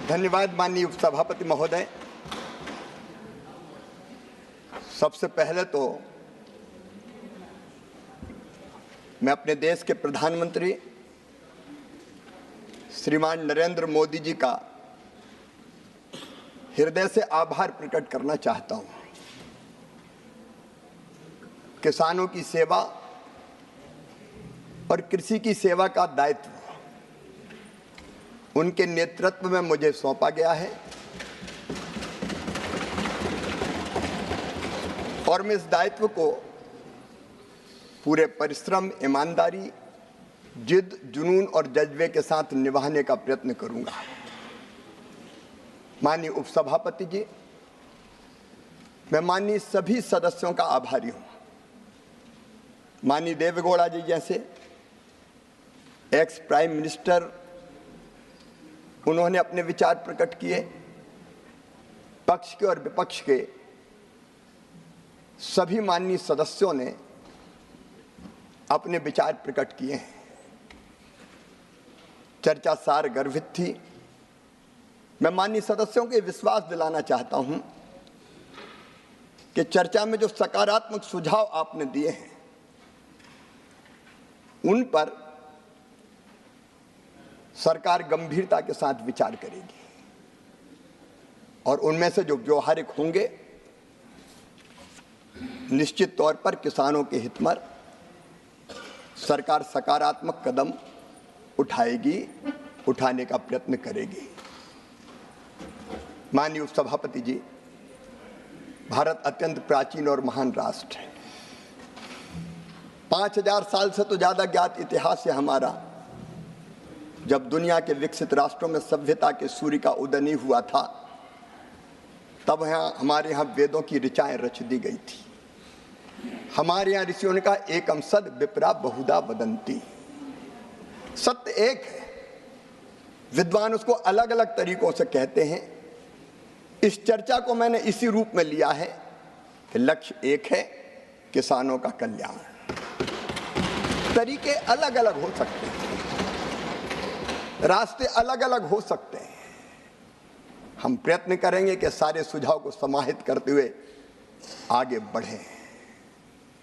धन्यवाद माननीय उपसभापति महोदय। सबसे पहले तो मैं अपने देश के प्रधानमंत्री श्रीमान नरेंद्र मोदी जी का हृदय से आभार प्रकट करना चाहता हूं। किसानों की सेवा और कृषि की सेवा का दायित्व उनके नेतृत्व में मुझे सौंपा गया है और मैं इस दायित्व को पूरे परिश्रम, ईमानदारी, जिद, जुनून और जज्बे के साथ निभाने का प्रयत्न करूंगा। माननीय उपसभापति जी, मैं माननीय सभी सदस्यों का आभारी हूं। माननीय देवेगौड़ा जी जैसे एक्स प्राइम मिनिस्टर, उन्होंने अपने विचार प्रकट किए। पक्ष के और विपक्ष के सभी माननीय सदस्यों ने अपने विचार प्रकट किए हैं। चर्चा सार गर्भित थी। मैं माननीय सदस्यों को विश्वास दिलाना चाहता हूं कि चर्चा में जो सकारात्मक सुझाव आपने दिए हैं उन पर सरकार गंभीरता के साथ विचार करेगी और उनमें से जो व्यवहारिक होंगे निश्चित तौर पर किसानों के हित में सरकार सकारात्मक कदम उठाएगी, उठाने का प्रयत्न करेगी। माननीय उपसभापति जी, भारत अत्यंत प्राचीन और महान राष्ट्र है। 5000 साल से तो ज्यादा ज्ञात इतिहास है हमारा। जब दुनिया के विकसित राष्ट्रों में सभ्यता के सूर्य का उदय नहीं हुआ था, तब हमारे यहाँ वेदों की ऋचाएं रच दी गई थी। हमारे यहाँ ऋषियों ने कहा एकम सद विप्रा बहुधा वदंती। सत्य एक है, विद्वान उसको अलग अलग तरीकों से कहते हैं। इस चर्चा को मैंने इसी रूप में लिया है कि लक्ष्य एक है, किसानों का कल्याण। तरीके अलग अलग हो सकते हैं, रास्ते अलग अलग हो सकते हैं। हम प्रयत्न करेंगे कि सारे सुझाव को समाहित करते हुए आगे बढ़ें।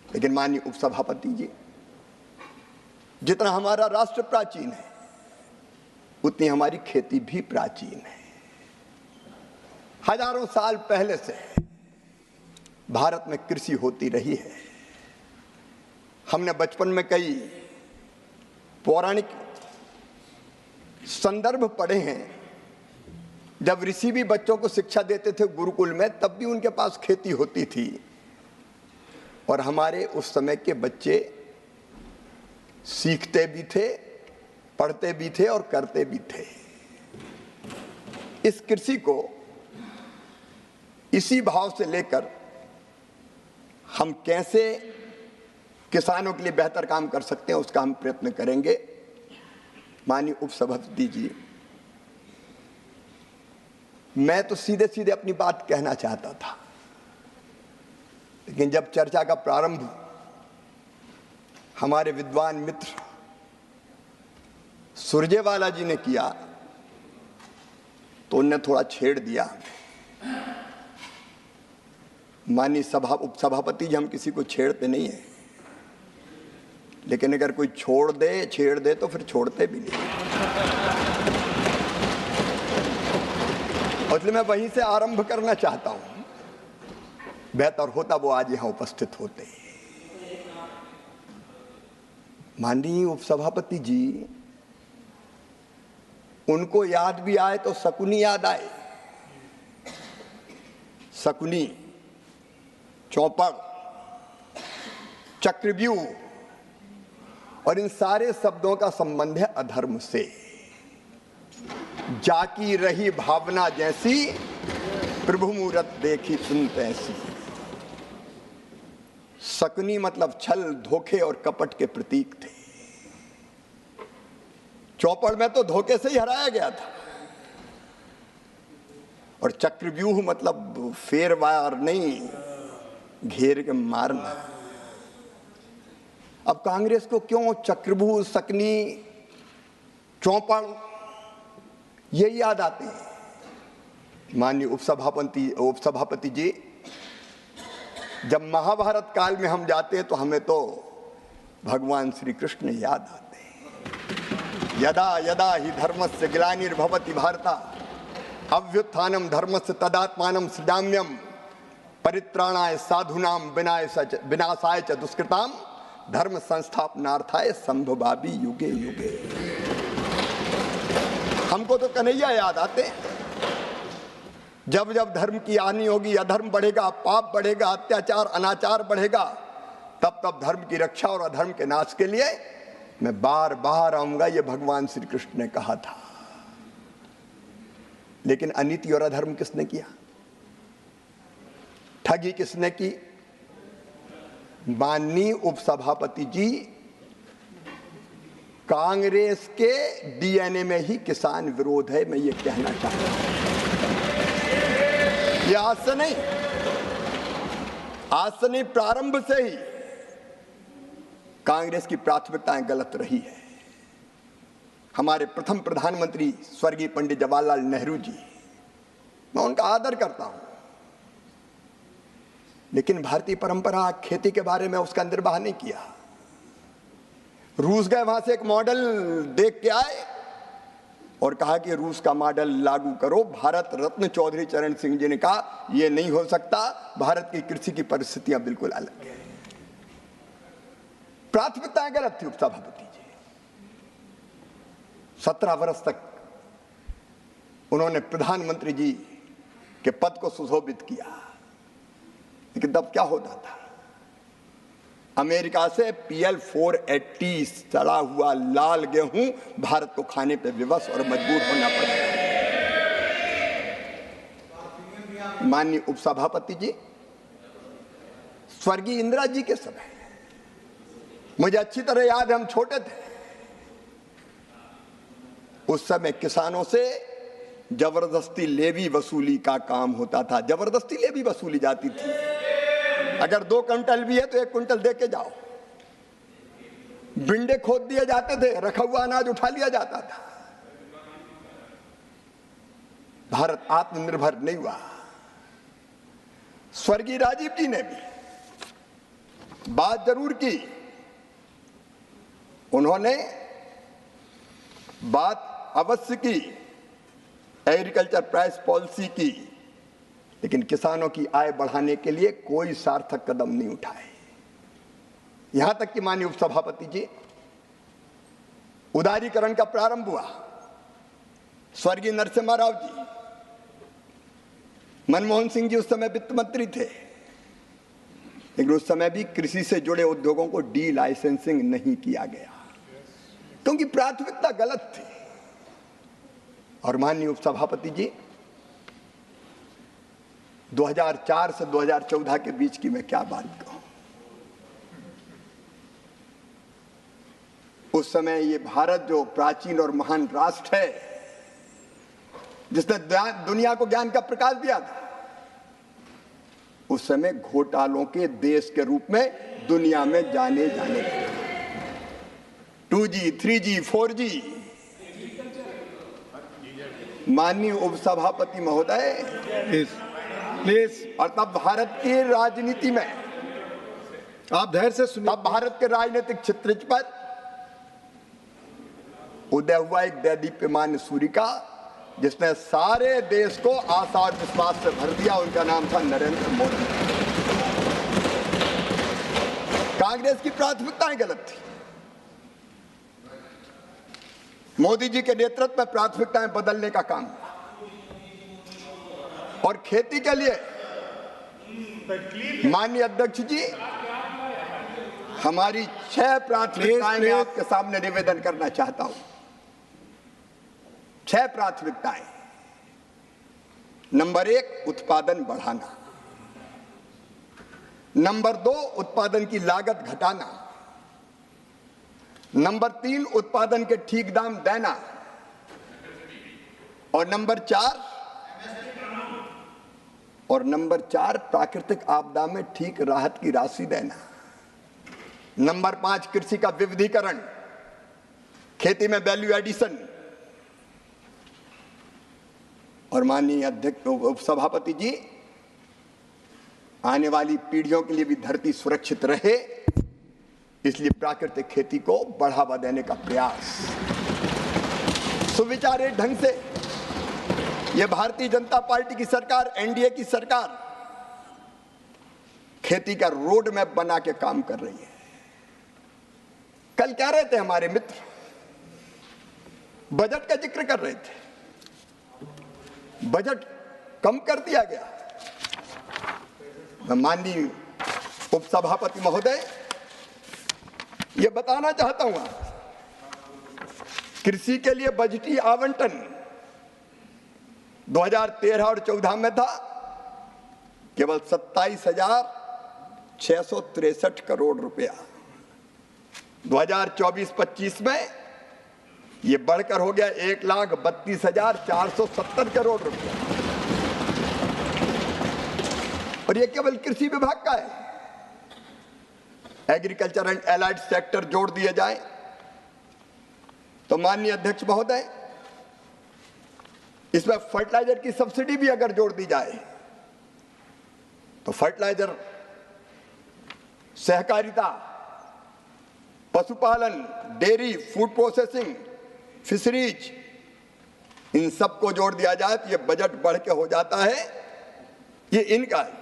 लेकिन माननीय उपसभापति जी, जितना हमारा राष्ट्र प्राचीन है उतनी हमारी खेती भी प्राचीन है। हजारों साल पहले से भारत में कृषि होती रही है। हमने बचपन में कई पौराणिक संदर्भ पढ़े हैं। जब ऋषि भी बच्चों को शिक्षा देते थे गुरुकुल में, तब भी उनके पास खेती होती थी और हमारे उस समय के बच्चे सीखते भी थे, पढ़ते भी थे और करते भी थे। इस कृषि को इसी भाव से लेकर हम कैसे किसानों के लिए बेहतर काम कर सकते हैं, उसका हम प्रयत्न करेंगे। माननीय उपसभापति जी, मैं तो सीधे सीधे अपनी बात कहना चाहता था, लेकिन जब चर्चा का प्रारंभ हमारे विद्वान मित्र सुरजेवाला जी ने किया तो उन्होंने थोड़ा छेड़ दिया। माननीय उपसभापति जी, हम किसी को छेड़ते नहीं हैं, लेकिन अगर कोई छेड़ दे तो फिर छोड़ते भी नहीं। इसलिए मैं वहीं से आरंभ करना चाहता हूं। बेहतर होता वो आज यहां उपस्थित होते। माननीय उपसभापति जी, उनको याद भी आए तो शकुनी याद आए। शकुनी, चौपड़, चक्रव्यूह और इन सारे शब्दों का संबंध है अधर्म से। जाकी रही भावना जैसी, प्रभु मूरत देखी सुन तैसी। शकुनी मतलब छल, धोखे और कपट के प्रतीक थे। चौपड़ में तो धोखे से ही हराया गया था। और चक्रव्यूह मतलब फेरवार नहीं, घेर के मारना। अब कांग्रेस को क्यों चक्रव्यूह, शकनी, चौपड़ ये याद आते हैं? माननीय उपसभापति जी, जब महाभारत काल में हम जाते हैं तो हमें तो भगवान श्री कृष्ण याद आते हैं। यदा यदा ही धर्मस्य ग्लानिर्भवति भारत अभ्युत्थानम धर्मस्य तदात्मानं सृजाम्यहम् परित्राणाय साधूनां विनाशाय च दुष्कृताम धर्म संस्थापनार्थाय संभवामि युगे युगे। हमको तो कन्हैया याद आते हैं। जब जब धर्म की हानि होगी, अधर्म बढ़ेगा, पाप बढ़ेगा, अत्याचार अनाचार बढ़ेगा, तब तब धर्म की रक्षा और अधर्म के नाश के लिए मैं बार बार आऊंगा, ये भगवान श्री कृष्ण ने कहा था। लेकिन अनीति और अधर्म किसने किया? ठगी किसने की? माननीय उपसभापति जी, कांग्रेस के डीएनए में ही किसान विरोध है, मैं ये कहना चाहता हूं। ये आज से नहीं, प्रारंभ से ही कांग्रेस की प्राथमिकताएं गलत रही है। हमारे प्रथम प्रधानमंत्री स्वर्गीय पंडित जवाहरलाल नेहरू जी, मैं उनका आदर करता हूं, लेकिन भारतीय परंपरा खेती के बारे में उसका निर्वाह नहीं किया। रूस गए, वहां से एक मॉडल देख के आए और कहा कि रूस का मॉडल लागू करो। भारत रत्न चौधरी चरण सिंह जी ने कहा यह नहीं हो सकता, भारत की कृषि की परिस्थितियां बिल्कुल अलग है। प्राथमिकताएं गलत थी उपसभापति जी। 17 वर्ष तक उन्होंने प्रधानमंत्री जी के पद को सुशोभित किया, लेकिन तब क्या होता था? अमेरिका से PL 480 सड़ा हुआ लाल गेहूं भारत को खाने पे विवश और मजबूर होना पड़ा। माननीय उपसभापति जी, स्वर्गीय इंदिरा जी के समय, मुझे अच्छी तरह याद है, हम छोटे थे, उस समय किसानों से जबरदस्ती लेवी वसूली का काम होता था। जबरदस्ती लेवी वसूली जाती थी। अगर 2 क्विंटल भी है तो 1 क्विंटल दे के जाओ। बिंडे खोद दिए जाते थे, रखा हुआ अनाज उठा लिया जाता था। भारत आत्मनिर्भर नहीं हुआ। स्वर्गीय राजीव जी ने भी बात जरूर की, उन्होंने बात अवश्य की एग्रीकल्चर प्राइस पॉलिसी की, लेकिन किसानों की आय बढ़ाने के लिए कोई सार्थक कदम नहीं उठाए। यहां तक कि माननीय उपसभापति जी, उदारीकरण का प्रारंभ हुआ। स्वर्गीय नरसिम्हा राव जी, मनमोहन सिंह जी उस समय वित्त मंत्री थे, लेकिन उस समय भी कृषि से जुड़े उद्योगों को डी लाइसेंसिंग नहीं किया गया, क्योंकि प्राथमिकता गलत थी। और माननीय उपसभापति जी, 2004 से 2014 के बीच की मैं क्या बात कहूं। उस समय ये भारत जो प्राचीन और महान राष्ट्र है, जिसने दुनिया को ज्ञान का प्रकाश दिया था, उस समय घोटालों के देश के रूप में दुनिया में जाने लगे। 2G, 3G, 4G। माननीय उपसभापति महोदय, प्लीज। और तब भारत की राजनीति में, आप धैर्य से सुनिए, तब भारत के राजनीतिक क्षेत्र पर उदय हुआ एक दैदीप्यमान सूर्य का, जिसने सारे देश को आशा और विश्वास से भर दिया। उनका नाम था नरेंद्र मोदी। कांग्रेस की प्राथमिकताएं गलत थी। मोदी जी के नेतृत्व में प्राथमिकताएं बदलने का काम हुआ। और खेती के लिए माननीय अध्यक्ष जी, हमारी 6 प्राथमिकताएं मैं आपके सामने निवेदन करना चाहता हूं। 6 प्राथमिकताएं। नंबर 1, उत्पादन बढ़ाना। नंबर 2, उत्पादन की लागत घटाना। नंबर 3, उत्पादन के ठीक दाम देना। और नंबर 4, प्राकृतिक आपदा में ठीक राहत की राशि देना। नंबर 5, कृषि का विविधीकरण, खेती में वैल्यू एडिशन। और माननीय अध्यक्ष उपसभापति जी, आने वाली पीढ़ियों के लिए भी धरती सुरक्षित रहे, इसलिए प्राकृतिक खेती को बढ़ावा देने का प्रयास सुविचारे ढंग से यह भारतीय जनता पार्टी की सरकार, एनडीए की सरकार खेती का रोड मैप बना के काम कर रही है। कल कह रहे थे हमारे मित्र, बजट का जिक्र कर रहे थे, बजट कम कर दिया गया। मैं माननीय उपसभापति महोदय ये बताना चाहता हूं, कृषि के लिए बजटीय आवंटन 2013 और 14 में था केवल 27,663 करोड़ रुपया। 2024-25 में ये बढ़कर हो गया 1,32,470 करोड़ रुपया, और ये केवल कृषि विभाग का है। एग्रीकल्चर एंड एलाइड सेक्टर जोड़ दिए जाए तो माननीय अध्यक्ष महोदय, इसमें फर्टिलाइजर की सब्सिडी भी अगर जोड़ दी जाए तो फर्टिलाइजर, सहकारिता, पशुपालन, डेयरी, फूड प्रोसेसिंग, फिशरीज, इन सबको जोड़ दिया जाए तो ये बजट बढ़ के हो जाता है, ये इनका है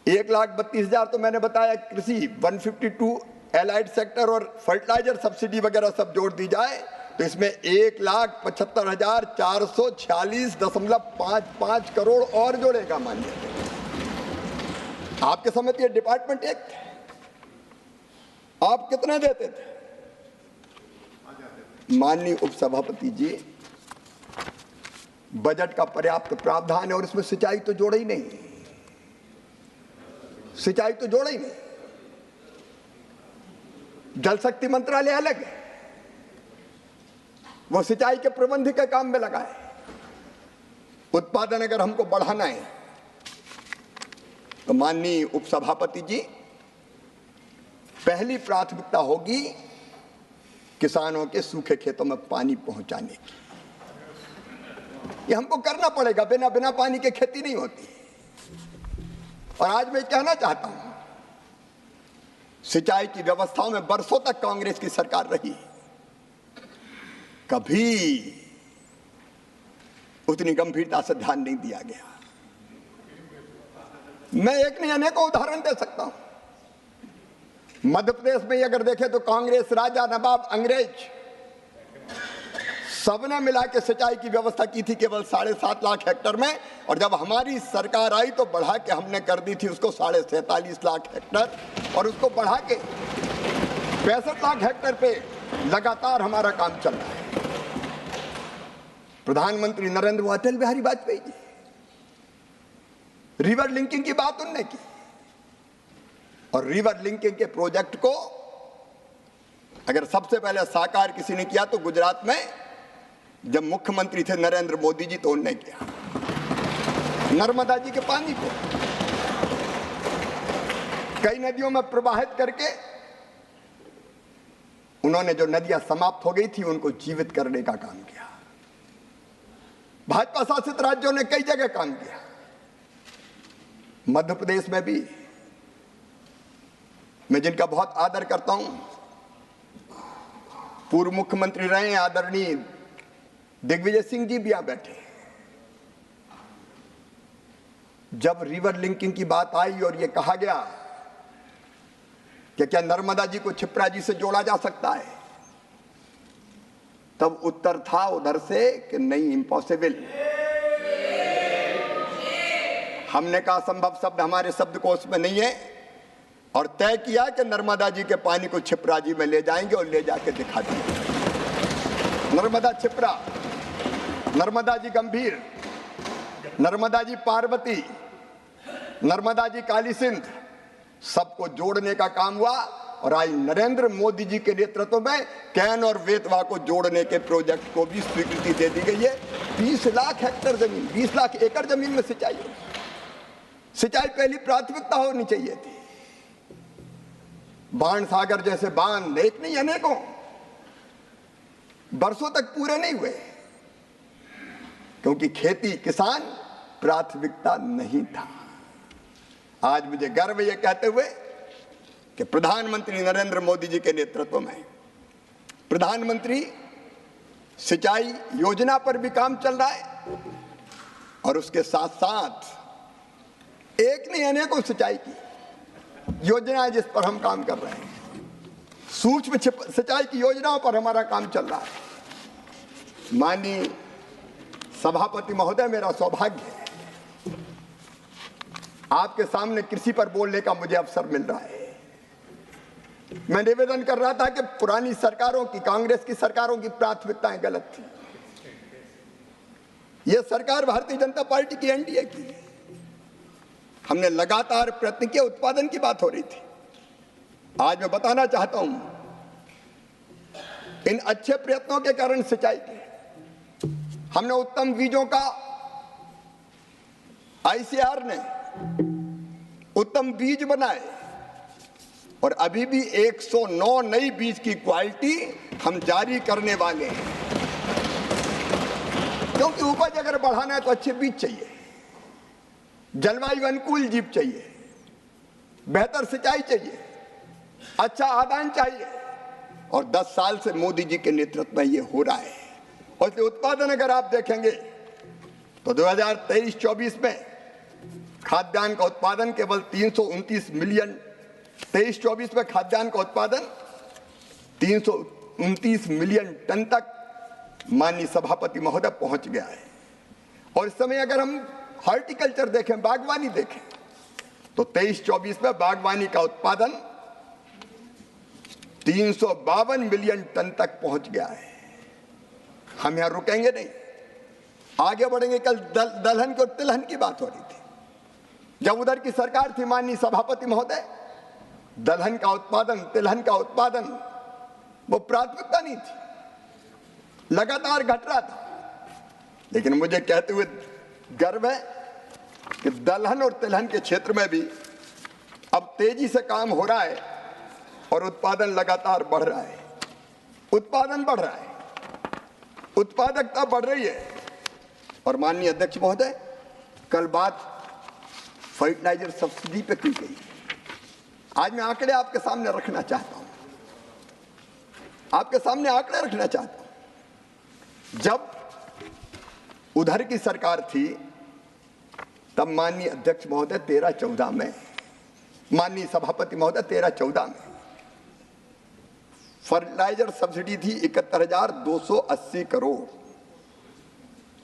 1,32,000 तो मैंने बताया कृषि, 152 एलाइड सेक्टर और फर्टिलाइजर सब्सिडी वगैरह सब जोड़ दी जाए तो इसमें 1,75,446.55 करोड़ और जोड़ेगा। मानिए आपके समय ये डिपार्टमेंट एक थे, आप कितने देते थे? माननीय उपसभापति जी, बजट का पर्याप्त प्रावधान है और इसमें सिंचाई तो जोड़ा ही नहीं, सिंचाई तो जोड़ा ही नहीं। जल शक्ति मंत्रालय अलग है, वो सिंचाई के प्रबंध के काम में लगा है। उत्पादन अगर हमको बढ़ाना है तो माननीय उपसभापति जी, पहली प्राथमिकता होगी किसानों के सूखे खेतों में पानी पहुंचाने की। ये हमको करना पड़ेगा, बिना पानी के खेती नहीं होती। और आज मैं कहना चाहता हूं, सिंचाई की व्यवस्थाओं में बरसों तक कांग्रेस की सरकार रही, कभी उतनी गंभीरता से ध्यान नहीं दिया गया। मैं एक नहीं अनेकों उदाहरण दे सकता हूं। मध्य प्रदेश में अगर देखें तो कांग्रेस, राजा, नवाब, अंग्रेज सबने मिला के सिंचाई की व्यवस्था की थी केवल 7.5 लाख हेक्टर में, और जब हमारी सरकार आई तो बढ़ा के हमने कर दी थी उसको 47.5 लाख हेक्टर, और उसको बढ़ा के 65 लाख हेक्टर पे लगातार हमारा काम चल रहा है। प्रधानमंत्री नरेंद्र मोदी, अटल बिहारी वाजपेयी जी, रिवर लिंकिंग की बात उनने की, और रिवर लिंकिंग के प्रोजेक्ट को अगर सबसे पहले साकार किसी ने किया तो गुजरात में जब मुख्यमंत्री थे नरेंद्र मोदी जी, तो उन्होंने किया। नर्मदा जी के पानी को कई नदियों में प्रवाहित करके उन्होंने जो नदियां समाप्त हो गई थी उनको जीवित करने का काम किया। भाजपा शासित राज्यों ने कई जगह काम किया। मध्य प्रदेश में भी मैं जिनका बहुत आदर करता हूं, पूर्व मुख्यमंत्री रहे हैं आदरणीय दिग्विजय सिंह जी भी यहां बैठे। जब रिवर लिंकिंग की बात आई और यह कहा गया कि क्या नर्मदा जी को छिप्रा जी से जोड़ा जा सकता है, तब उत्तर था उधर से कि नहीं, इम्पॉसिबल। हमने कहा संभव शब्द हमारे शब्दकोश में नहीं है, और तय किया कि नर्मदा जी के पानी को छिप्रा जी में ले जाएंगे और ले जाके दिखा देंगे। नर्मदा छिप्रा, नर्मदा जी गंभीर, नर्मदा जी पार्वती, नर्मदा जी काली सिंध, सबको जोड़ने का काम हुआ। और आज नरेंद्र मोदी जी के नेतृत्व में कैन और बेतवा को जोड़ने के प्रोजेक्ट को भी स्वीकृति दे दी गई है। 20 लाख हेक्टर जमीन, 20 लाख एकड़ जमीन में सिंचाई, सिंचाई पहली प्राथमिकता होनी चाहिए थी। बाण सागर जैसे बांध एक नहीं अनेकों बरसों तक पूरे नहीं हुए। क्योंकि खेती किसान प्राथमिकता नहीं था। आज मुझे गर्व ये कहते हुए कि प्रधानमंत्री नरेंद्र मोदी जी के नेतृत्व में प्रधानमंत्री सिंचाई योजना पर भी काम चल रहा है और उसके साथ साथ एक नहीं अनेकों सिंचाई की योजनाएं जिस पर हम काम कर रहे हैं। सूक्ष्म सिंचाई की योजनाओं पर हमारा काम चल रहा है। माननीय सभापति महोदय, मेरा सौभाग्य है आपके सामने कृषि पर बोलने का मुझे अवसर मिल रहा है। मैं निवेदन कर रहा था कि पुरानी सरकारों की, कांग्रेस की सरकारों की प्राथमिकताएं गलत थी। यह सरकार भारतीय जनता पार्टी की, एनडीए की। हमने लगातार प्रयत्न किए, उत्पादन की बात हो रही थी। आज मैं बताना चाहता हूं, इन अच्छे प्रयत्नों के कारण सिंचाई के हमने उत्तम बीजों का आईसीआर ने उत्तम बीज बनाए और अभी भी 109 नई बीज की क्वालिटी हम जारी करने वाले हैं, क्योंकि उपज अगर बढ़ाना है तो अच्छे बीज चाहिए, जलवायु अनुकूल जीव चाहिए, बेहतर सिंचाई चाहिए, अच्छा आदान चाहिए। और 10 साल से मोदी जी के नेतृत्व में ये हो रहा है। और इसलिए उत्पादन अगर आप देखेंगे तो 2023-24 में खाद्यान्न का उत्पादन केवल 329 मिलियन, 23-24 में खाद्यान्न का उत्पादन 329 मिलियन टन तक माननीय सभापति महोदय पहुंच गया है। और इस समय अगर हम हॉर्टिकल्चर देखें, बागवानी देखें, तो 23-24 में बागवानी का उत्पादन 352 मिलियन टन तक पहुंच गया है। हम यहां रुकेंगे नहीं, आगे बढ़ेंगे। कल दलहन और तिलहन की बात हो रही थी। जब उधर की सरकार थी माननीय सभापति महोदय, दलहन का उत्पादन, तिलहन का उत्पादन वो प्राथमिकता नहीं थी, लगातार घट रहा था। लेकिन मुझे कहते हुए गर्व है कि दलहन और तिलहन के क्षेत्र में भी अब तेजी से काम हो रहा है और उत्पादन लगातार बढ़ रहा है। उत्पादन बढ़ रहा है, उत्पादकता बढ़ रही है। और माननीय अध्यक्ष महोदय, कल बात फर्टिलाइजर सब्सिडी पे की गई। आज मैं आंकड़े आपके सामने रखना चाहता हूं, आपके सामने आंकड़े रखना चाहता हूं। जब उधर की सरकार थी तब माननीय अध्यक्ष महोदय 13-14 में, माननीय सभापति महोदय 13-14 में फर्टिलाइजर सब्सिडी थी 71,280 करोड़।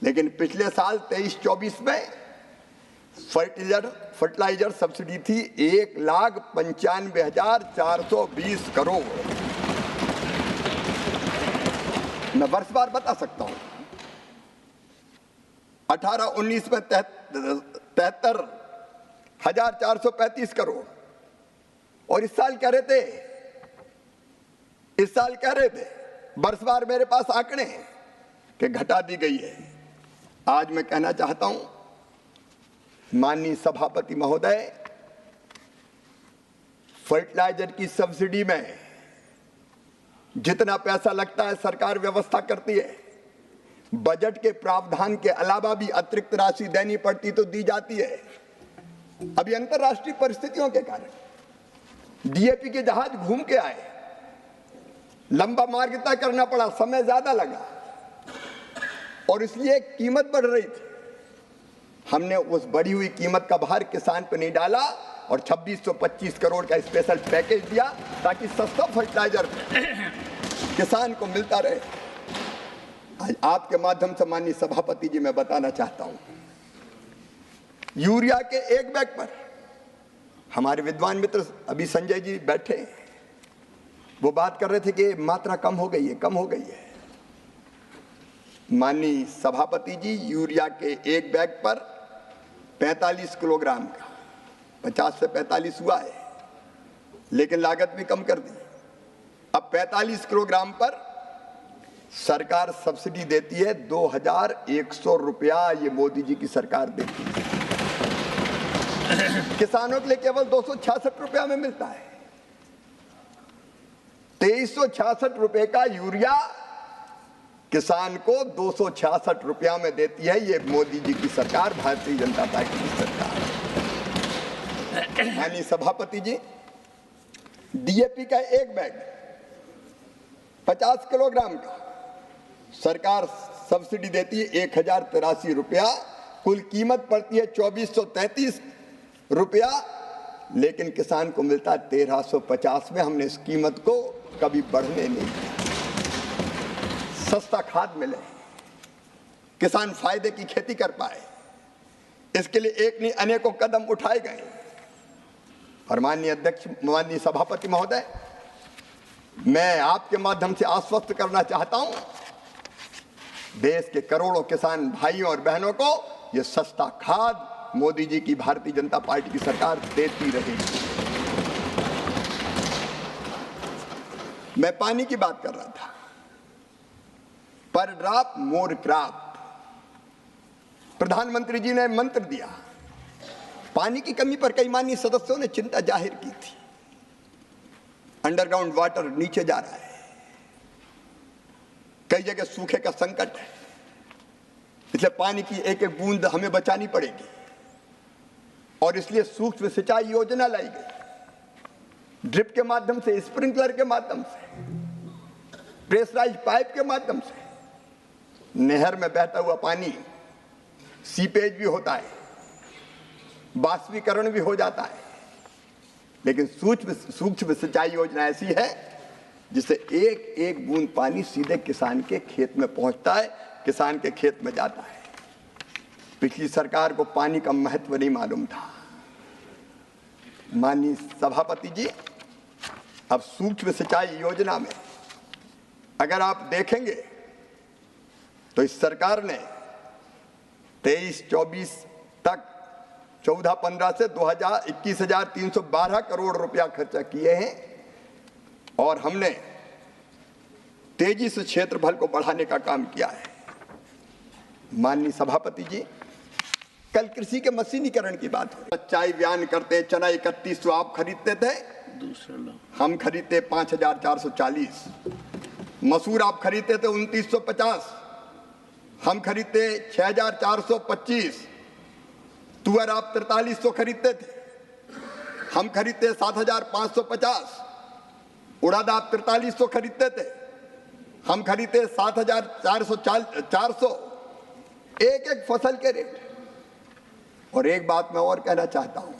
लेकिन पिछले साल 23-24 में फर्टिलाइजर सब्सिडी थी 1,95,420 करोड़। मैं वर्षवार बता सकता हूं। 18-19 में 73,435 करोड़। और इस साल कह रहे थे वर्षवार मेरे पास आंकड़े हैं कि घटा दी गई है। आज मैं कहना चाहता हूं माननीय सभापति महोदय, फर्टिलाइजर की सब्सिडी में जितना पैसा लगता है सरकार व्यवस्था करती है। बजट के प्रावधान के अलावा भी अतिरिक्त राशि देनी पड़ती तो दी जाती है। अभी अंतर्राष्ट्रीय परिस्थितियों के कारण डीएपी के जहाज घूम के आए, लंबा मार्ग तय करना पड़ा, समय ज्यादा लगा और इसलिए कीमत बढ़ रही थी। हमने उस बढ़ी हुई कीमत का भार किसान पर नहीं डाला और 2625 करोड़ का स्पेशल पैकेज दिया ताकि सस्ता फर्टिलाइजर किसान को मिलता रहे। आज आपके माध्यम से माननीय सभापति जी मैं बताना चाहता हूं, यूरिया के एक बैग पर हमारे विद्वान मित्र अभी संजय जी बैठे हैं, वो बात कर रहे थे कि मात्रा कम हो गई है। माननीय सभापति जी, यूरिया के एक बैग पर 45 किलोग्राम का 50 से 45 हुआ है, लेकिन लागत भी कम कर दी। अब 45 किलोग्राम पर सरकार सब्सिडी देती है 2,100 रुपया। ये मोदी जी की सरकार देती है। किसानों के लिए केवल 266 रुपया में मिलता है। 2366 रुपए का यूरिया किसान को 266 रुपया में देती है ये मोदी जी की सरकार, भारतीय जनता पार्टी की सरकार। यानी सभापति जी, डीएपी का एक बैग 50 किलोग्राम का सरकार सब्सिडी देती है 1083 रुपया, कुल कीमत पड़ती है 2433 रुपया, लेकिन किसान को मिलता है 1350 में। हमने इस कीमत को कभी बढ़ने नहीं दिया। सस्ता खाद मिले, किसान फायदे की खेती कर पाए, इसके लिए एक नहीं अनेकों कदम उठाए गए। और माननीय अध्यक्ष, माननीय सभापति महोदय, मैं आपके माध्यम से आश्वस्त करना चाहता हूं, देश के करोड़ों किसान भाइयों और बहनों को यह सस्ता खाद मोदी जी की भारतीय जनता पार्टी की सरकार देती रहेगी। मैं पानी की बात कर रहा था, पर ड्रॉप मोर क्रॉप, प्रधानमंत्री जी ने मंत्र दिया। पानी की कमी पर कई माननीय सदस्यों ने चिंता जाहिर की थी। अंडरग्राउंड वाटर नीचे जा रहा है, कई जगह सूखे का संकट है, इसलिए पानी की एक एक बूंद हमें बचानी पड़ेगी और इसलिए सूक्ष्म सिंचाई योजना लाई गई। ड्रिप के माध्यम से, स्प्रिंकलर के माध्यम से, प्रेशराइज पाइप के माध्यम से नहर में बहता हुआ पानी सीपेज भी होता है, बाष्पीकरण भी हो जाता है, लेकिन सूक्ष्म सिंचाई योजना ऐसी है जिससे एक एक बूंद पानी सीधे किसान के खेत में पहुंचता है, किसान के खेत में जाता है। पिछली सरकार को पानी का महत्व नहीं मालूम था। माननीय सभापति जी, अब सूक्ष्म सिंचाई योजना में अगर आप देखेंगे तो इस सरकार ने 23-24 तक 14-15 से 21,312 करोड़ रुपया खर्चा किए हैं और हमने तेजी से क्षेत्रफल को बढ़ाने का काम किया है। माननीय सभापति जी, कल कृषि के मशीनीकरण की बात हो, सच्चाई बयान करते, चना 3100 आप खरीदते थे, हम खरीदते 5,440, मसूर आप खरीदते थे 2,950, हम खरीदते 6,425, तुअर आप 4,300 खरीदते थे, हम खरीदते 7,550, उड़द आप 4,300 खरीदते थे, हम खरीदते 7,400, एक एक फसल के रेट। और एक बात मैं और कहना चाहता हूं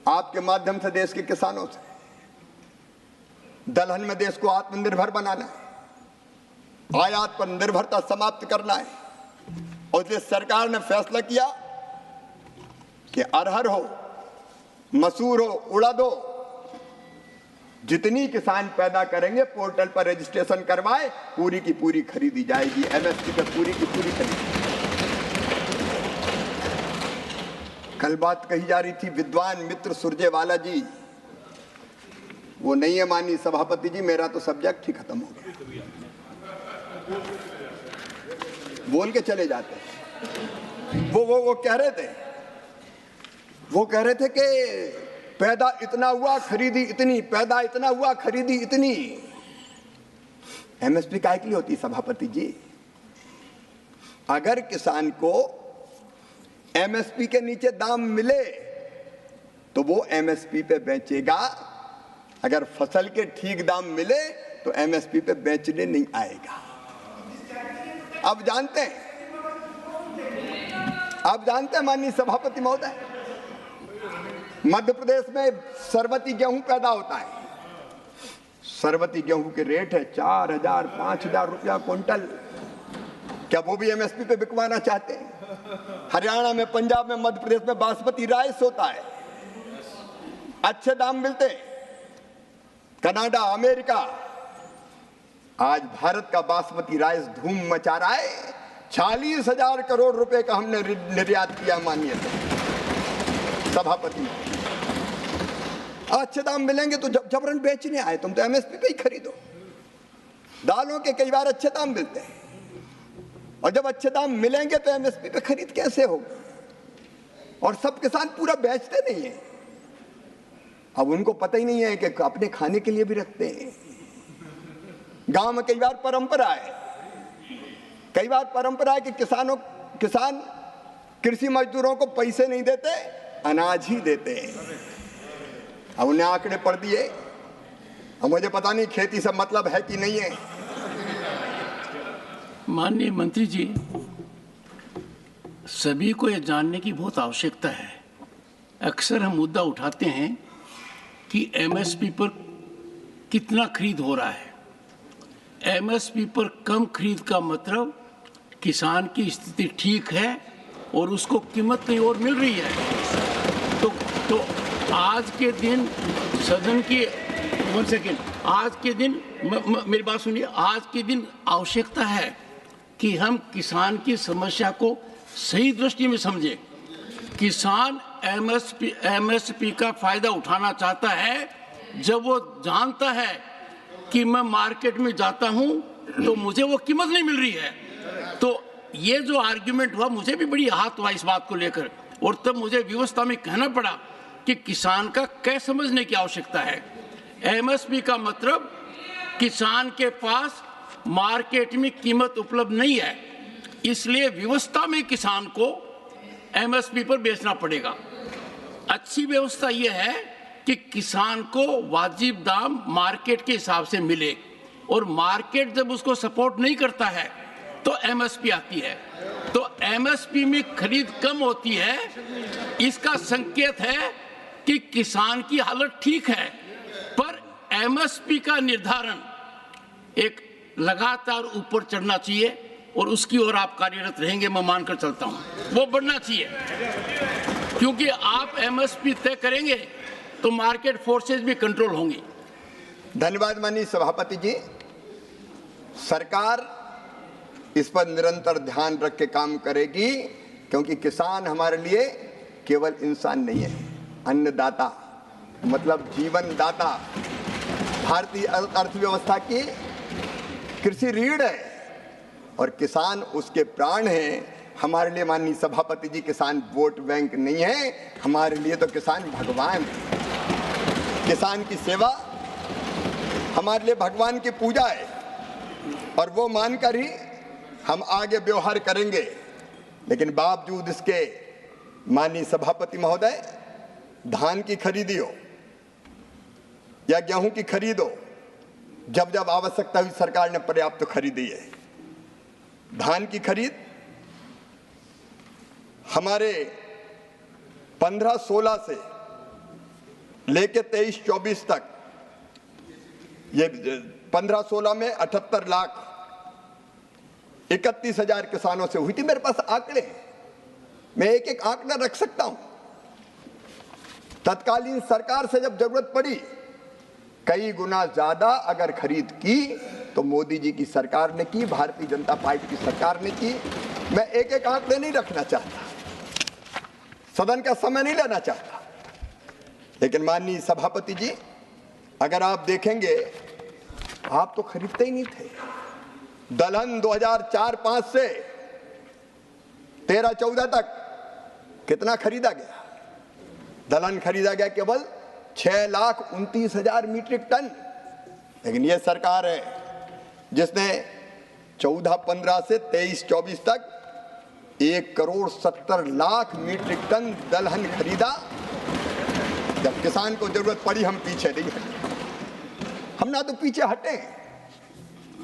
आपके माध्यम से देश के किसानों से, दलहन में देश को आत्मनिर्भर बनाना है, आयात पर निर्भरता समाप्त करना है और इसलिए सरकार ने फैसला किया कि अरहर हो, मसूर हो, उड़द हो, जितनी किसान पैदा करेंगे पोर्टल पर रजिस्ट्रेशन करवाए, पूरी की पूरी खरीदी जाएगी, एमएसपी पे पूरी की पूरी खरीदी। कल बात कही जा रही थी विद्वान मित्र सुरजेवाला जी, वो नहीं है माननीय सभापति जी, मेरा तो सब्जेक्ट ही खत्म हो गया, बोल के चले जाते हैं। वो कह रहे थे कि पैदा इतना हुआ खरीदी इतनी, पैदा इतना हुआ खरीदी इतनी। एमएसपी काय के लिए होती सभापति जी? अगर किसान को एमएसपी के नीचे दाम मिले तो वो एमएसपी पे बेचेगा, अगर फसल के ठीक दाम मिले तो एमएसपी पे बेचने नहीं आएगा। अब जानते हैं माननीय सभापति महोदय, मध्य प्रदेश में सरबती गेहूं पैदा होता है, सरबती गेहूं के रेट है 4,000-5,000 रुपया क्विंटल। क्या वो भी एमएसपी पे बिकवाना चाहते हैं? हरियाणा में, पंजाब में, मध्य प्रदेश में बासमती राइस होता है, अच्छे दाम मिलते हैं। कनाडा, अमेरिका, आज भारत का बासमती राइस धूम मचा रहा है। 40,000 करोड़ रुपए का हमने निर्यात किया माननीय सभापति। अच्छे दाम मिलेंगे तो जबरन बेचने आए, तुम तो एमएसपी पे ही खरीदो। दालों के कई बार अच्छे दाम मिलते हैं और जब अच्छे दाम मिलेंगे तो एमएसपी पे खरीद कैसे होगा? और सब किसान पूरा बेचते नहीं है। अब उनको पता ही नहीं है कि अपने खाने के लिए भी रखते हैं। गांव में कई बार परंपरा है कई बार परंपरा है कि किसान कृषि मजदूरों को पैसे नहीं देते, अनाज ही देते हैं। अब उन्हें आंकड़े पढ़ दिए, अब मुझे पता नहीं खेती से मतलब है कि नहीं है। माननीय मंत्री जी, सभी को यह जानने की बहुत आवश्यकता है। अक्सर हम मुद्दा उठाते हैं कि एमएसपी पर कितना खरीद हो रहा है। एमएसपी पर कम खरीद का मतलब किसान की स्थिति ठीक है और उसको कीमत कहीं और मिल रही है। तो आज के दिन सदन की आज के दिन मेरी बात सुनिए, आज के दिन आवश्यकता है कि हम किसान की समस्या को सही दृष्टि में समझें। किसान एमएसपी का फायदा उठाना चाहता है जब वो जानता है कि मैं मार्केट में जाता हूं तो मुझे वो कीमत नहीं मिल रही है। तो ये जो आर्ग्यूमेंट हुआ, मुझे भी बड़ी आहत हुआ इस बात को लेकर, और तब मुझे व्यवस्था में कहना पड़ा कि किसान का क्या समझने की आवश्यकता है। एमएसपी का मतलब किसान के पास मार्केट में कीमत उपलब्ध नहीं है, इसलिए व्यवस्था में किसान को एमएसपी पर बेचना पड़ेगा। अच्छी व्यवस्था यह है कि किसान को वाजिब दाम मार्केट के हिसाब से मिले, और मार्केट जब उसको सपोर्ट नहीं करता है तो एमएसपी आती है। तो एमएसपी में खरीद कम होती है, इसका संकेत है कि किसान की हालत ठीक है। पर एमएसपी का निर्धारण एक लगातार ऊपर चढ़ना चाहिए और उसकी ओर आप कार्यरत रहेंगे, मैं मानकर चलता हूं। वो बढ़ना चाहिए, क्योंकि आप एमएसपी तय करेंगे तो मार्केट फोर्सेस भी कंट्रोल होंगी। धन्यवाद माननीय सभापति जी। सरकार इस पर निरंतर ध्यान रख के काम करेगी, क्योंकि किसान हमारे लिए केवल इंसान नहीं है, अन्नदाता मतलब जीवन दाता। भारतीय अर्थव्यवस्था की कृषि रीढ़ है और किसान उसके प्राण हैं। हमारे लिए माननीय सभापति जी किसान वोट बैंक नहीं है, हमारे लिए तो किसान भगवान है। किसान की सेवा हमारे लिए भगवान की पूजा है, और वो मानकर ही हम आगे व्यवहार करेंगे। लेकिन बावजूद इसके माननीय सभापति महोदय, धान की खरीदी हो या गेहूं की खरीद हो, जब जब आवश्यकता हुई सरकार ने पर्याप्त खरीदी है। धान की खरीद हमारे 15-16 से लेके 23-24 तक, ये 15-16 में 78 लाख 31 हजार किसानों से हुई थी। मेरे पास आंकड़े, मैं एक एक आंकड़ा रख सकता हूं। तत्कालीन सरकार से जब जरूरत पड़ी, कई गुना ज्यादा अगर खरीद की तो मोदी जी की सरकार ने की, भारतीय जनता पार्टी की सरकार ने की। मैं एक एक आंकड़े नहीं रखना चाहता, सदन का समय नहीं लेना चाहता, लेकिन माननीय सभापति जी, अगर आप देखेंगे, आप तो खरीदते ही नहीं थे। दलहन 2004-05 से 13-14 तक कितना खरीदा गया? दलहन खरीदा गया केवल 6,29,000 मीट्रिक टन। लेकिन यह सरकार है जिसने 14-15 से 23-24 तक 1,70,00,000 मीट्रिक टन दलहन खरीदा। जब किसान को जरूरत पड़ी, हम पीछे नहीं हटे। हम ना तो पीछे हटे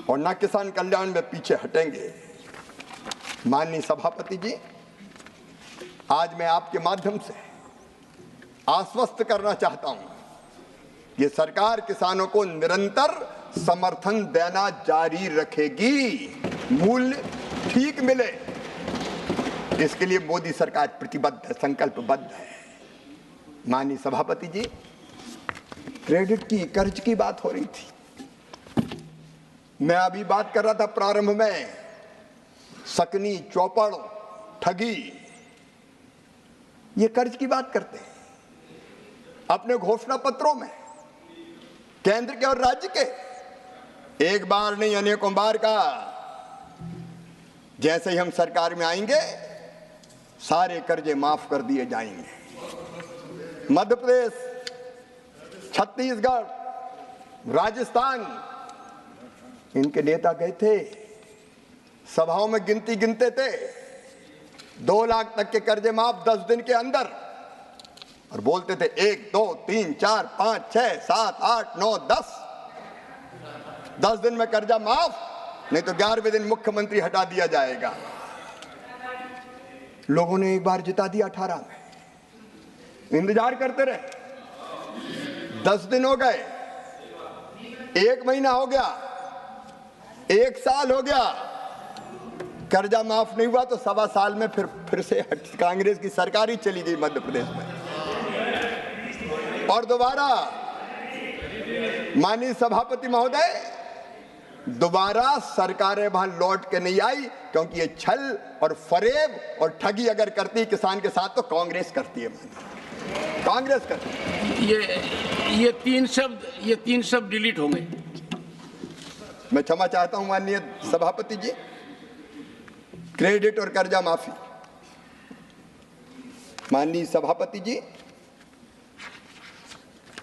और ना किसान कल्याण में पीछे हटेंगे। माननीय सभापति जी, आज मैं आपके माध्यम से आश्वस्त करना चाहता हूं, ये सरकार किसानों को निरंतर समर्थन देना जारी रखेगी, मूल्य ठीक मिले, इसके लिए मोदी सरकार प्रतिबद्ध है, संकल्पबद्ध है। माननीय सभापति जी, क्रेडिट की, कर्ज की बात हो रही थी। मैं अभी बात कर रहा था प्रारंभ में, सकनी, चौपड़, ठगी, ये कर्ज की बात करते हैं अपने घोषणा पत्रों में, केंद्र के और राज्य के। एक बार नहीं, अनेकों बार का। जैसे ही हम सरकार में आएंगे, सारे कर्जे माफ कर दिए जाएंगे। मध्य प्रदेश, छत्तीसगढ़, राजस्थान, इनके नेता गए थे, सभाओं में गिनती गिनते थे, 2 लाख तक के कर्जे माफ 10 दिन के अंदर, और बोलते थे 1 2 3 4 5 6 7 8 9 10 दिन में कर्जा माफ, नहीं तो 11वें दिन मुख्यमंत्री हटा दिया जाएगा। लोगों ने एक बार जिता दिया 18 में, इंतजार करते रहे। 10 दिन हो गए, 1 महीना हो गया, 1 साल हो गया, कर्जा माफ नहीं हुआ। तो 1.25 साल में फिर से कांग्रेस की सरकार ही चली गई मध्य प्रदेश में, और दोबारा माननीय सभापति महोदय, दोबारा सरकारें वहां लौट के नहीं आई, क्योंकि ये छल और फरेब और ठगी अगर करती किसान के साथ तो कांग्रेस करती है, कांग्रेस करती है। ये तीन शब्द डिलीट होंगे। मैं क्षमा चाहता हूं माननीय सभापति जी। क्रेडिट और कर्जा माफी, माननीय सभापति जी,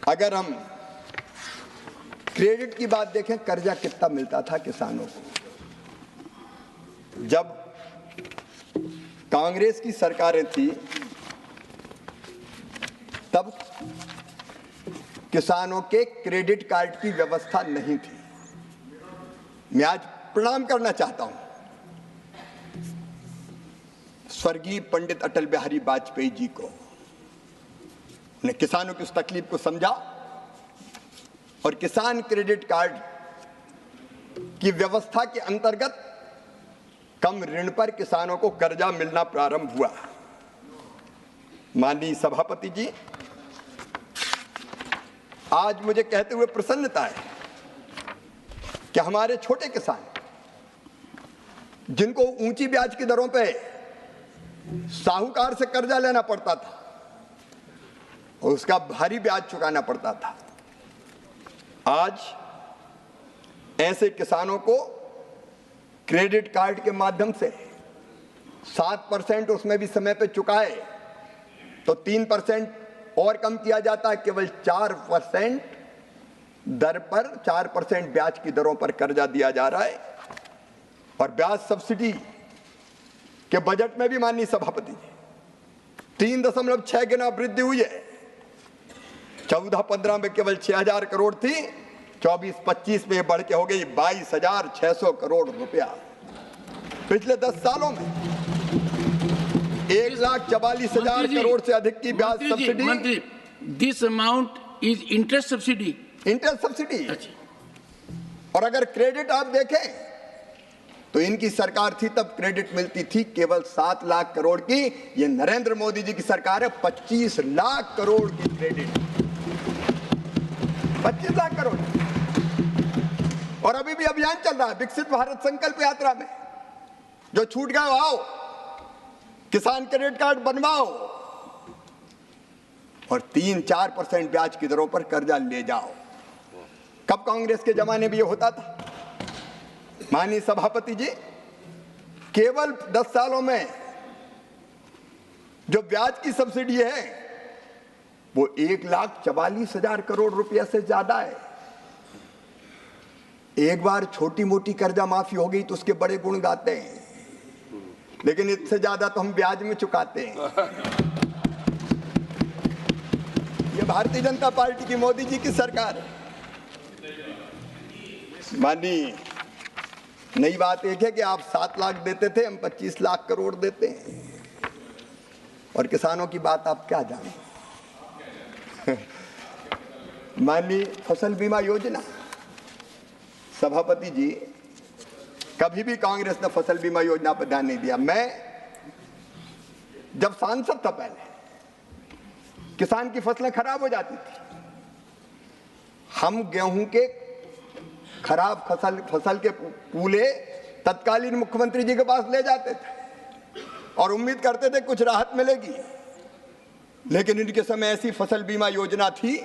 अगर हम क्रेडिट की बात देखें, कर्जा कितना मिलता था किसानों को? जब कांग्रेस की सरकारें थी तब किसानों के क्रेडिट कार्ड की व्यवस्था नहीं थी। मैं आज प्रणाम करना चाहता हूं स्वर्गीय पंडित अटल बिहारी वाजपेयी जी को। उन्होंने किसानों की उस तकलीफ को समझा और किसान क्रेडिट कार्ड की व्यवस्था के अंतर्गत कम ऋण पर किसानों को कर्जा मिलना प्रारंभ हुआ। माननीय सभापति जी, आज मुझे कहते हुए प्रसन्नता है कि हमारे छोटे किसान, जिनको ऊंची ब्याज की दरों पे साहूकार से कर्जा लेना पड़ता था और उसका भारी ब्याज चुकाना पड़ता था, आज ऐसे किसानों को क्रेडिट कार्ड के माध्यम से 7% उसमें भी समय पे चुकाए तो 3% और कम किया जाता है, केवल 4% दर पर 4% ब्याज की दरों पर कर्जा दिया जा रहा है। और ब्याज सब्सिडी के बजट में भी माननीय सभापति जी 3.6 गुना वृद्धि हुई है। 14-15 में केवल 6,000 करोड़ थी, 24-25 में बढ़ के हो गई 22,600 करोड़ रुपया। पिछले 10 सालों में 1,44,000 करोड़ से अधिक की ब्याज सब्सिडी। मंत्री, this amount is interest subsidy. Interest subsidy. और अगर क्रेडिट आप देखें तो इनकी सरकार थी तब क्रेडिट मिलती थी केवल 7 लाख करोड़ की। ये नरेंद्र मोदी जी की सरकार है 25 लाख करोड़ की क्रेडिट, 25 लाख करोड़। और अभी भी अभियान चल रहा है विकसित भारत संकल्प यात्रा में, जो छूट गए आओ, किसान क्रेडिट कार्ड बनवाओ और 3-4% ब्याज की दरों पर कर्जा ले जाओ। कब कांग्रेस के जमाने में ये होता था? माननीय सभापति जी, केवल 10 सालों में जो ब्याज की सब्सिडी है वो 1,44,000 करोड़ रुपया से ज्यादा है। एक बार छोटी मोटी कर्जा माफी हो गई तो उसके बड़े गुण गाते हैं, लेकिन इससे ज्यादा तो हम ब्याज में चुकाते हैं। ये भारतीय जनता पार्टी की, मोदी जी की सरकार है। माननीय, नई बात एक है कि आप 7 लाख देते थे, हम 25 लाख करोड़ देते हैं। और किसानों की बात आप क्या जानें। माननीय फसल बीमा योजना, सभापति जी, कभी भी कांग्रेस ने फसल बीमा योजना पर ध्यान नहीं दिया। मैं जब सांसद था पहले, किसान की फसलें खराब हो जाती थी, हम गेहूं के खराब फसल के पूले तत्कालीन मुख्यमंत्री जी के पास ले जाते थे और उम्मीद करते थे कुछ राहत मिलेगी। लेकिन इनके समय ऐसी फसल बीमा योजना थी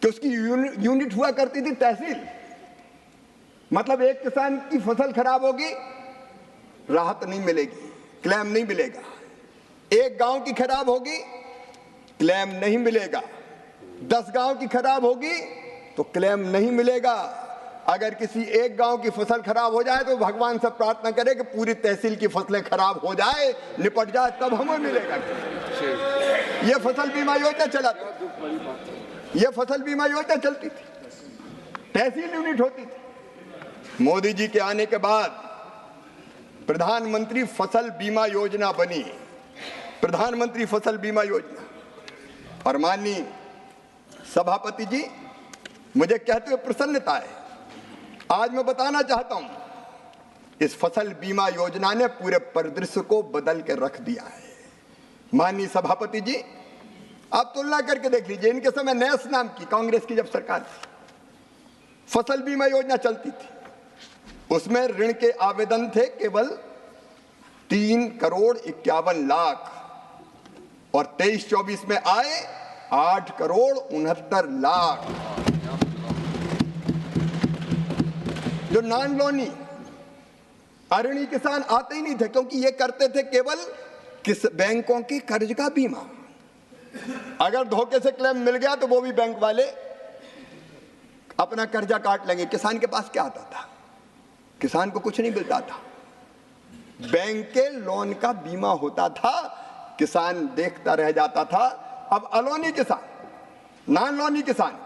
कि उसकी यूनिट हुआ करती थी तहसील। मतलब एक किसान की फसल खराब होगी, राहत नहीं मिलेगी, क्लेम नहीं मिलेगा। एक गांव की खराब होगी, क्लेम नहीं मिलेगा। 10 गांव की खराब होगी तो क्लेम नहीं मिलेगा। अगर किसी एक गांव की फसल खराब हो जाए तो भगवान से प्रार्थना करे कि पूरी तहसील की फसलें खराब हो जाए, निपट जाए, तब हमें मिलेगा। ये फसल बीमा योजना चला था, ये फसल बीमा योजना चलती थी, तहसील यूनिट होती थी। मोदी जी के आने के बाद प्रधानमंत्री फसल बीमा योजना बनी, प्रधानमंत्री फसल बीमा योजना। और माननीय सभापति जी, मुझे कहते हुए प्रसन्नता है, आज मैं बताना चाहता हूं, इस फसल बीमा योजना ने पूरे परिदृश्य को बदल के रख दिया है। माननीय सभापति जी, आप तुलना करके देख लीजिए, इनके समय नैस नाम की कांग्रेस की जब सरकार थी, फसल बीमा योजना चलती थी, उसमें ऋण के आवेदन थे केवल 3,51,00,000 और 23-24 में आए 8,69,00,000। जो नॉन लोनी अऋणी किसान आते ही नहीं थे, क्योंकि ये करते थे केवल किस बैंकों के कर्ज का बीमा। अगर धोखे से क्लेम मिल गया तो वो भी बैंक वाले अपना कर्जा काट लेंगे। किसान के पास क्या आता था? किसान को कुछ नहीं मिलता था, बैंक के लोन का बीमा होता था, किसान देखता रह जाता था। अब अलोनी किसान, नॉन लोनी किसान,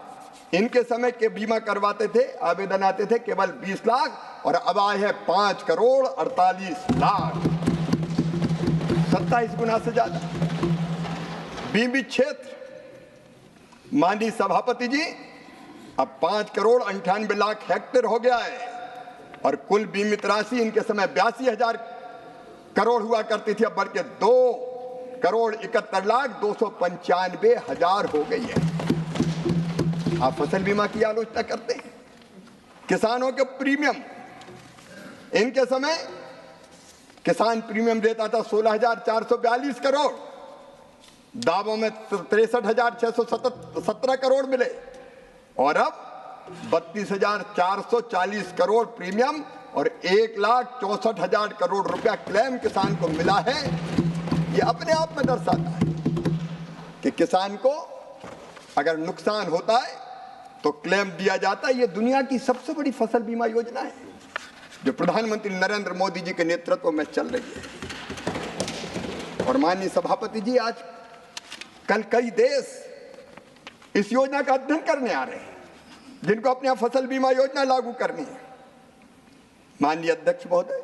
इनके समय के बीमा करवाते थे, आवेदन आते थे केवल 20 लाख और अब आए हैं 5,48,00,000, 27 गुना से ज्यादा। बीमित क्षेत्र, माननीय सभापति जी, अब 5,98,00,000 हेक्टेयर हो गया है और कुल बीमित राशि इनके समय 82,000 करोड़ हुआ करती थी, अब बढ़ के 2,71,295,000 हो गई है। आप फसल बीमा की आलोचना करते हैं। किसानों के प्रीमियम, इनके समय किसान प्रीमियम देता था 16,442 करोड़, दावों में 63,617 करोड़ मिले और अब 32,440 करोड़ प्रीमियम और 1,64,000 करोड़ रुपया क्लेम किसान को मिला है। ये अपने आप में दर्शाता है कि किसान को अगर नुकसान होता है तो क्लेम दिया जाता है। ये दुनिया की सबसे बड़ी फसल बीमा योजना है जो प्रधानमंत्री नरेंद्र मोदी जी के नेतृत्व में चल रही है। और माननीय सभापति जी, आज कल कई देश इस योजना का अध्ययन करने आ रहे हैं, जिनको अपने यहाँ फसल बीमा योजना लागू करनी है। माननीय अध्यक्ष महोदय,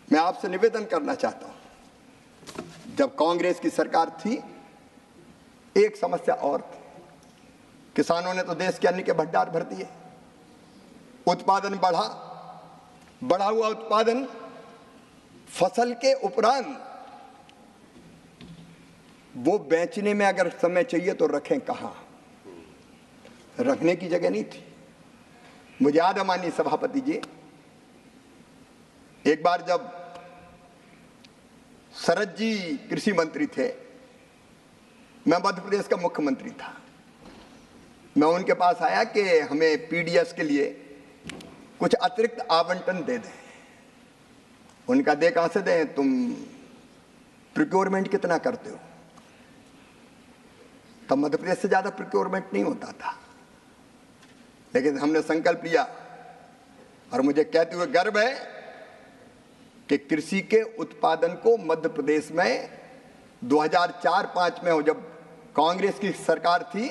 मैं आपसे निवेदन करना चाहता हूं, जब कांग्रेस की सरकार थी एक समस्या और थी, किसानों ने तो देश के अन्न के भंडार भर दिए, उत्पादन बढ़ा हुआ उत्पादन फसल के उपरांत वो बेचने में अगर समय चाहिए तो रखें कहां? रखने की जगह नहीं थी। मुझे याद है माननीय सभापति जी, एक बार जब शरद जी कृषि मंत्री थे, मैं मध्य प्रदेश का मुख्यमंत्री था, मैं उनके पास आया कि हमें पीडीएस के लिए कुछ अतिरिक्त आवंटन दे दें। उनका दे कहां से दें, तुम प्रोक्योरमेंट कितना करते हो? तब मध्य प्रदेश से ज्यादा प्रोक्योरमेंट नहीं होता था, लेकिन हमने संकल्प लिया और मुझे कहते हुए गर्व है कि कृषि के उत्पादन को मध्य प्रदेश में 2004-05 में, जब कांग्रेस की सरकार थी,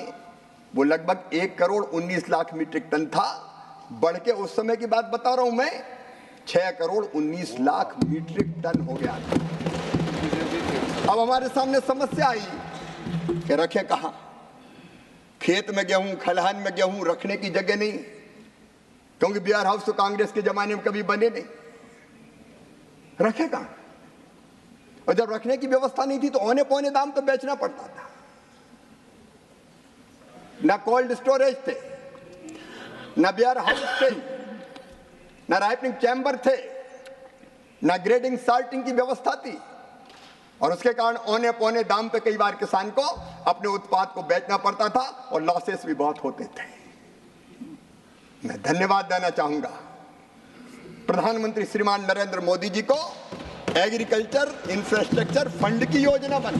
वो लगभग 1,19,00,000 मीट्रिक टन था, बढ़ के उस समय की बात बता रहा हूं मैं, 6,19,00,000 मीट्रिक टन हो गया था। अब हमारे सामने समस्या आई कि रखे कहां? खेत में गेहूं, खलिहान में गेहूं रखने की जगह नहीं, क्योंकि बियर हाउस तो कांग्रेस के जमाने में कभी बने नहीं। रखे कहां? और जब रखने की व्यवस्था नहीं थी तो औने पौने दाम तो बेचना पड़ता था। ना कोल्ड स्टोरेज थे, ना बियर हाउस थे, ना राइपनिंग चैम्बर थे, ना ग्रेडिंग साल्टिंग की व्यवस्था थी, और उसके कारण औने पौने दाम पे कई बार किसान को अपने उत्पाद को बेचना पड़ता था और लॉसेस भी बहुत होते थे। मैं धन्यवाद देना चाहूंगा प्रधानमंत्री श्रीमान नरेंद्र मोदी जी को, एग्रीकल्चर इंफ्रास्ट्रक्चर फंड की योजना बनी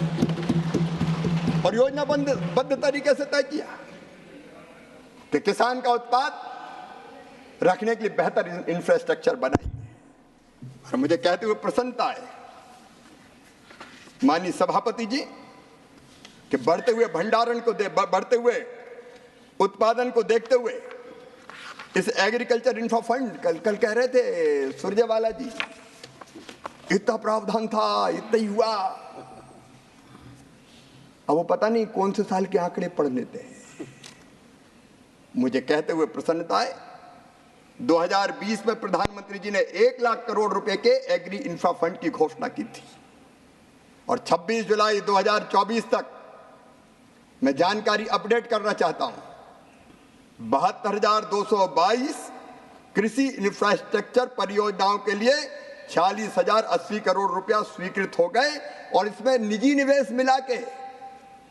और योजनाबद्ध तरीके से तय किया कि किसान का उत्पाद रखने के लिए बेहतर इंफ्रास्ट्रक्चर बनाइए। और मुझे कहते हुए प्रसन्नता है माननीय सभापति जी कि बढ़ते हुए भंडारण को बढ़ते हुए उत्पादन को देखते हुए इस एग्रीकल्चर इंफ्रा फंड कल कह रहे थे सुरजेवाला जी, इतना प्रावधान था, इतना ही हुआ। अब वो पता नहीं कौन से साल के आंकड़े पढ़ लेते हैं। मुझे कहते हुए प्रसन्नता है 2020 में प्रधानमंत्री जी ने 1 लाख करोड़ रुपए के एग्री इंफ्रा फंड की घोषणा की थी और 26 जुलाई 2024 तक मैं जानकारी अपडेट करना चाहता हूं 72,222 कृषि इंफ्रास्ट्रक्चर परियोजनाओं के लिए 46,080 करोड़ रुपया स्वीकृत हो गए और इसमें निजी निवेश मिला के,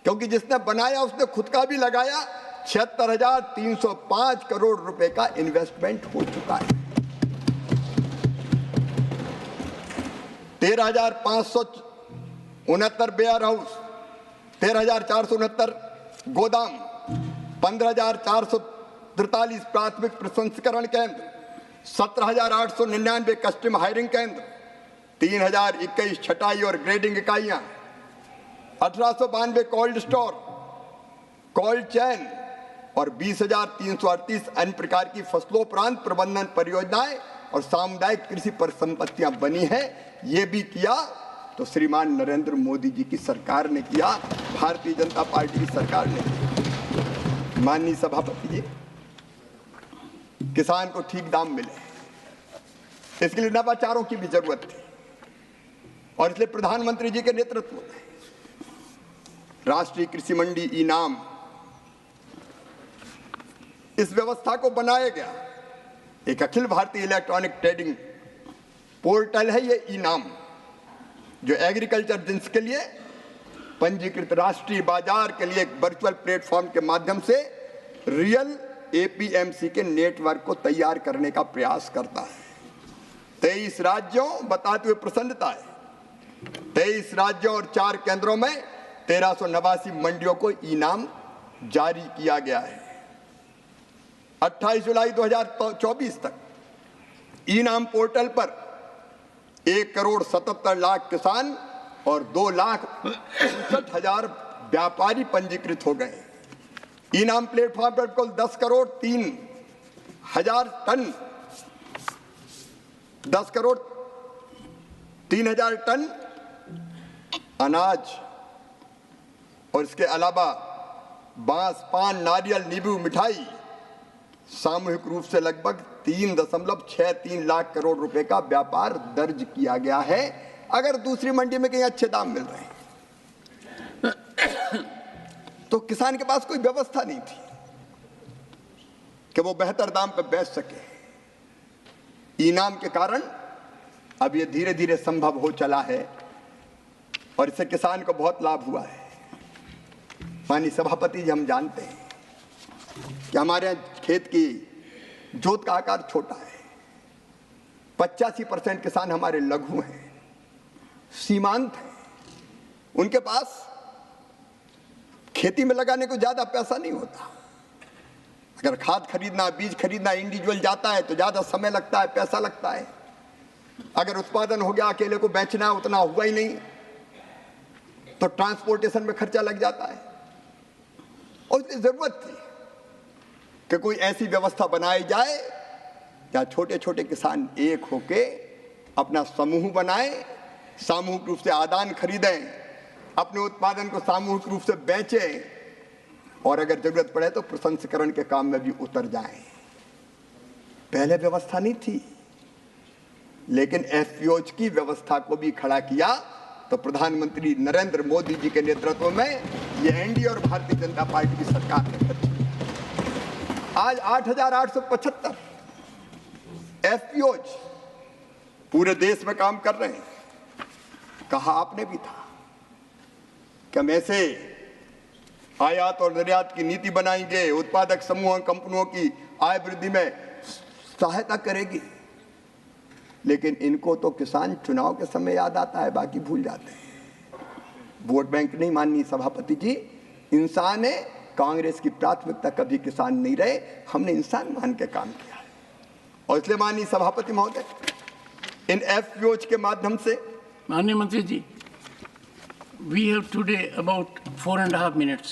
क्योंकि जिसने बनाया उसने खुद का भी लगाया, 76,305 करोड़ रुपए का इन्वेस्टमेंट हो चुका है। 13,569 वेयर हाउस, 13,469 गोदाम, 15,443 प्राथमिक प्रसंस्करण केंद्र, 17,899 कस्टम हायरिंग केंद्र, 3,021 छटाई और ग्रेडिंग इकाइयां, 1,892 कोल्ड स्टोर, कोल्ड चेन और 20,338 अन्य प्रकार की फसलोपरांत प्रबंधन परियोजनाएं और सामुदायिक कृषि परिसंपत्तियां बनी हैं। ये भी किया तो श्रीमान नरेंद्र मोदी जी की सरकार ने किया, भारतीय जनता पार्टी की सरकार ने किया। माननीय सभापति जी, किसान को ठीक दाम मिले, इसके लिए नवाचारों की भी जरूरत थी और इसलिए प्रधानमंत्री जी के नेतृत्व में राष्ट्रीय कृषि मंडी इनाम इस व्यवस्था को बनाया गया। एक Akhil Bharatiya electronic trading portal है ये इनाम, जो एग्रीकल्चर जिन्स के लिए पंजीकृत राष्ट्रीय बाजार के लिए एक वर्चुअल प्लेटफॉर्म के माध्यम से रियल एपीएमसी के नेटवर्क को तैयार करने का प्रयास करता है। 23 राज्यों, बताते हुए प्रसन्नता है, 23 राज्यों और 4 केंद्रों में 1389 मंडियों को इनाम जारी किया गया है। 28 जुलाई 2024 तक इनाम पोर्टल पर 1,77,00,000 किसान और 2,59,000 व्यापारी पंजीकृत हो गए। इनाम प्लेटफॉर्म पर कुल 10,03,000 टन अनाज और इसके अलावा बांस, पान, नारियल, नींबू, मिठाई सामूहिक रूप से लगभग 3.63 लाख करोड़ रुपए का व्यापार दर्ज किया गया है। अगर दूसरी मंडी में कहीं अच्छे दाम मिल रहे हैं तो किसान के पास कोई व्यवस्था नहीं थी कि वो बेहतर दाम पर बेच सके। इनाम के कारण अब ये धीरे धीरे संभव हो चला है और इससे किसान को बहुत लाभ हुआ है। माननीय सभापति जी, हम जानते हैं कि हमारे यहाँ खेत की जोत का आकार छोटा है। 85% किसान हमारे लघु हैं, सीमांत हैं। उनके पास खेती में लगाने को ज्यादा पैसा नहीं होता। अगर खाद खरीदना, बीज खरीदना इंडिविजुअल जाता है तो ज्यादा समय लगता है, पैसा लगता है। अगर उत्पादन हो गया, अकेले को बेचना उतना हुआ ही नहीं तो ट्रांसपोर्टेशन में खर्चा लग जाता है। और इसलिए जरूरत थी कि कोई ऐसी व्यवस्था बनाई जाए जहाँ छोटे छोटे किसान एक होके अपना समूह बनाए, सामूहिक रूप से आदान खरीदें, अपने उत्पादन को सामूहिक रूप से बेचें और अगर जरूरत पड़े तो प्रसंस्करण के काम में भी उतर जाएं। पहले व्यवस्था नहीं थी, लेकिन एफपीओज की व्यवस्था को भी खड़ा किया तो प्रधानमंत्री नरेंद्र मोदी जी के नेतृत्व में ये एनडीए और भारतीय जनता पार्टी की सरकार ने की। आज 8,875 एफपीओज पूरे देश में काम कर रहे हैं। कहा आपने भी था कि हम ऐसे आयात और निर्यात की नीति बनाएंगे, उत्पादक समूह कंपनियों की आय वृद्धि में सहायता करेगी। लेकिन इनको तो किसान चुनाव के समय याद आता है, बाकी भूल जाते हैं। वोट बैंक नहीं माननीय सभापति जी, इंसान है कांग्रेस की प्राथमिकता कभी किसान नहीं रहे, हमने इंसान मान के काम किया है। और इसलिए माननीय सभापति महोदय, इन एफपीओज के माध्यम से माननीय मंत्री जी, we have today about 4.5 minutes.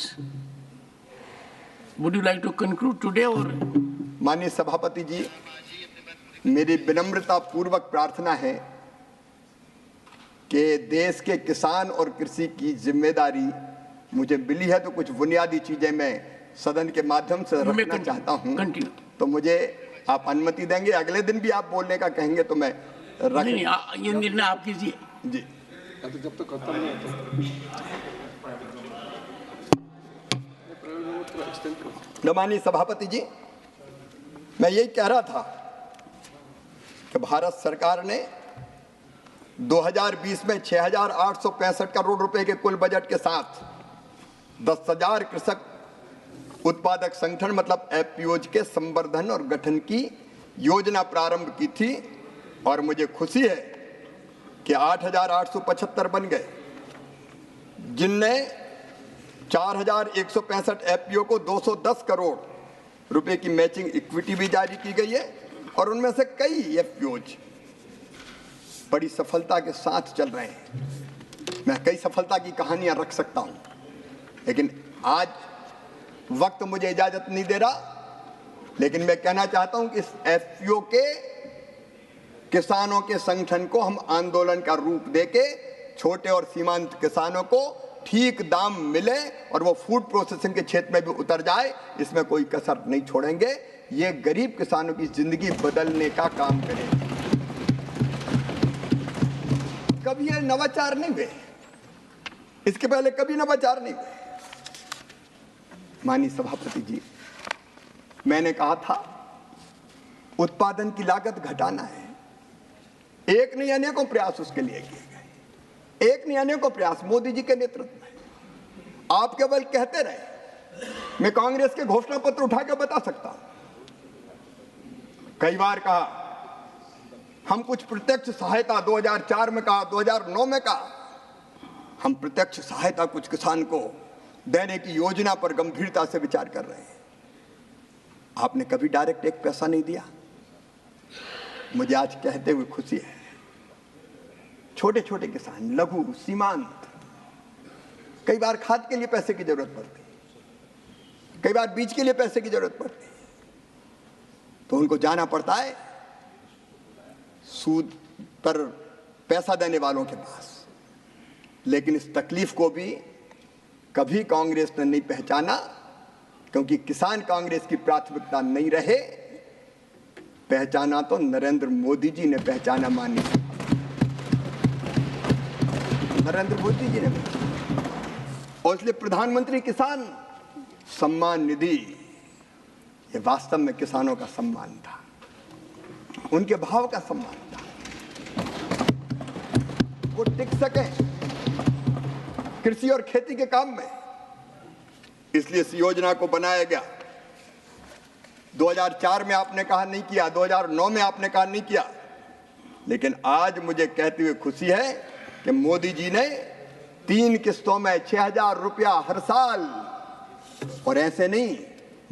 Would you like to conclude today or? माननीय सभापति जी, मेरी विनम्रता पूर्वक प्रार्थना है कि देश के किसान और कृषि की जिम्मेदारी मुझे मिली है, तो कुछ बुनियादी चीजें मैं सदन के माध्यम से रखना चाहता हूं। तो मुझे आप अनुमति देंगे? अगले दिन भी आप बोलने का कहेंगे तो मैं रख नहीं, ये निर्णय आप कीजिए जी। जब तक खत्म नहीं होता। माननीय सभापति जी, मैं यही कह रहा था कि भारत सरकार ने 2020 में 6,865 करोड़ रुपए के कुल बजट के साथ 10,000 कृषक उत्पादक संगठन मतलब एफपीओज के संवर्धन और गठन की योजना प्रारंभ की थी। और मुझे खुशी है कि 8,875 बन गए, जिनने 4,165 एफपीओ को 210 करोड़ रुपए की मैचिंग इक्विटी भी जारी की गई है। और उनमें से कई एफपीओज बड़ी सफलता के साथ चल रहे हैं। मैं कई सफलता की कहानियां रख सकता हूं, लेकिन आज वक्त मुझे इजाजत नहीं दे रहा। लेकिन मैं कहना चाहता हूं कि इस एफपीओ के किसानों के संगठन को हम आंदोलन का रूप देके छोटे और सीमांत किसानों को ठीक दाम मिले और वो फूड प्रोसेसिंग के क्षेत्र में भी उतर जाए, इसमें कोई कसर नहीं छोड़ेंगे। ये गरीब किसानों की जिंदगी बदलने का काम करेंगे। कभी ये नवाचार नहीं हुए, इसके पहले कभी नवाचार नहीं हुए। माननीय सभापति जी, मैंने कहा था उत्पादन की लागत घटाना है। एक नहीं अनेकों प्रयास उसके लिए किए गए, एक नहीं अनेकों प्रयास मोदी जी के नेतृत्व में। आप केवल कहते रहे, मैं कांग्रेस के घोषणा पत्र उठा के बता सकता हूं। कई बार कहा हम कुछ प्रत्यक्ष सहायता 2004 में कहा, 2009 में कहा हम प्रत्यक्ष सहायता कुछ किसान को देने की योजना पर गंभीरता से विचार कर रहे हैं। आपने कभी डायरेक्ट एक पैसा नहीं दिया। मुझे आज कहते हुए खुशी है, छोटे छोटे किसान, लघु सीमांत, कई बार खाद के लिए पैसे की जरूरत पड़ती, कई बार बीज के लिए पैसे की जरूरत पड़ती, तो उनको जाना पड़ता है सूद पर पैसा देने वालों के पास। लेकिन इस तकलीफ को भी कभी कांग्रेस ने नहीं पहचाना, क्योंकि किसान कांग्रेस की प्राथमिकता नहीं रहे। पहचाना तो नरेंद्र मोदी जी ने पहचाना, माननीय नरेंद्र मोदी जी ने। और इसलिए प्रधानमंत्री किसान सम्मान निधि ये वास्तव में किसानों का सम्मान था, उनके भाव का सम्मान था। वो टिक सके कृषि और खेती के काम में, इसलिए इस योजना को बनाया गया। 2004 में आपने कहा नहीं किया, 2009 में आपने कहा नहीं किया, लेकिन आज मुझे कहते हुए खुशी है कि मोदी जी ने 3 किस्तों में 6,000 रुपया हर साल, और ऐसे नहीं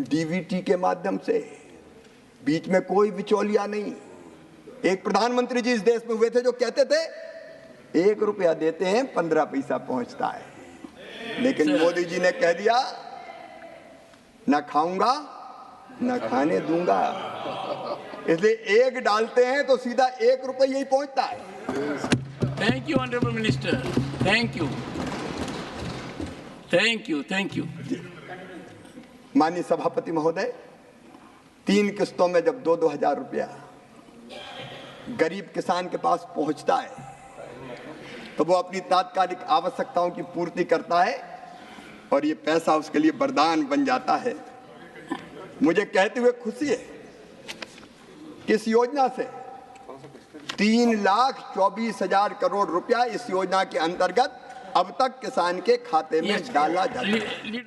डीबीटी के माध्यम से, बीच में कोई बिचौलिया नहीं। एक प्रधानमंत्री जी इस देश में हुए थे जो कहते थे 1 रुपया देते हैं 15 पैसा पहुंचता है, लेकिन मोदी जी ने कह दिया ना खाऊंगा ना खाने दूंगा। इसलिए एक डालते हैं तो सीधा 1 रुपया ही पहुंचता है। Thank you honourable minister, thank you, thank you, thank you. माननीय सभापति महोदय, 3 किस्तों में जब 2-2 हजार रुपया गरीब किसान के पास पहुंचता है तो वो अपनी तात्कालिक आवश्यकताओं की पूर्ति करता है और ये पैसा उसके लिए वरदान बन जाता है। मुझे कहते हुए खुशी है कि इस योजना से 3,24,000 करोड़ रुपया इस योजना के अंतर्गत अब तक किसान के खाते में डाला जाता है।